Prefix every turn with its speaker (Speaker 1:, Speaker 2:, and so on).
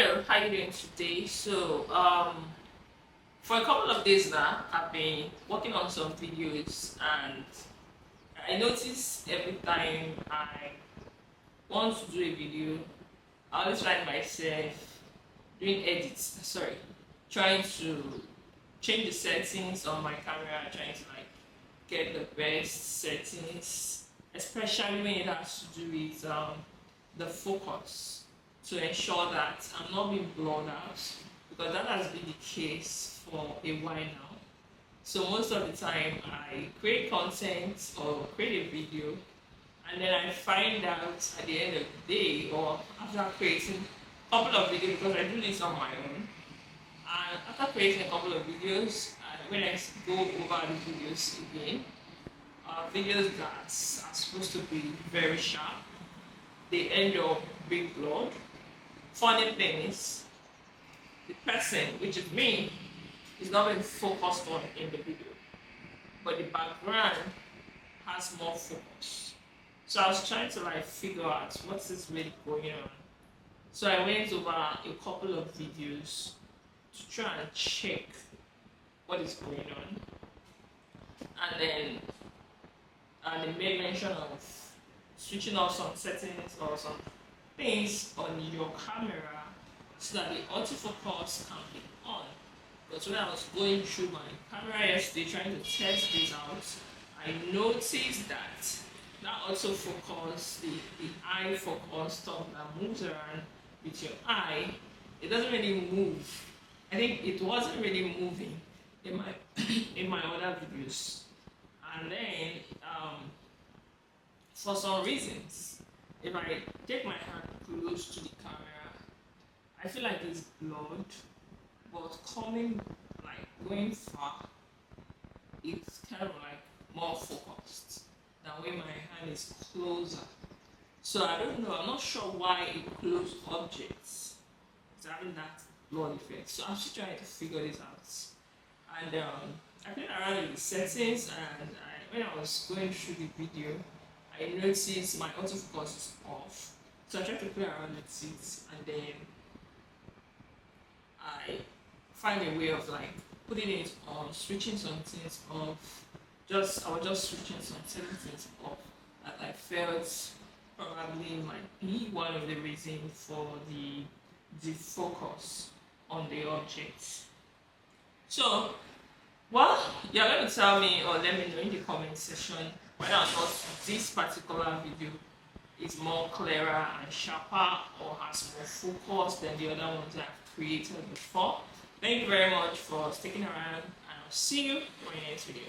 Speaker 1: Hello, how you doing today? For a couple of days now, I've been working on some videos, and I notice every time I want to do a video, I always find myself doing edits. Sorry, trying to change the settings on my camera, trying to get the best settings, especially when it has to do with the focus, to ensure that I'm not being blurred out, because that has been the case for a while now. So most of the time I create content or create a video, and then I find out at the end of the day or after creating a couple of videos, because I do this on my own, and after creating a couple of videos, when I go over the videos again, videos that are supposed to be very sharp, they end up being blurred. Funny thing is, the person, which is me, is not being focused on in the video, but the background has more focus. So I was trying to figure out what is really going on. So I went over a couple of videos to try and check what is going on, and then they made mention of switching off some settings or some things on your camera so that the autofocus can be on. Because when I was going through my camera yesterday trying to test this out, I noticed that autofocus, the eye focus stuff that moves around with your eye, it doesn't really move. I think it wasn't really moving in my in my other videos. And then for some reasons, if I take my hand close to the camera, I feel like it's blurred, but going far, it's kind of more focused than when my hand is closer. So I don't know, I'm not sure why a close objects is having that blur effect. So I'm still trying to figure this out. And I played around with the settings, and when I was going through the video, I noticed my autofocus is off. So I tried to play around with it, and then I find a way of putting it on, switching some things off. I was just switching some settings off that I felt probably might be one of the reasons for the focus on the object. So, well, you're going to tell me or let me know in the comment section whether or not this particular video is more clearer and sharper or has more focus than the other ones I've created before. Thank you very much for sticking around, and I'll see you in my next video.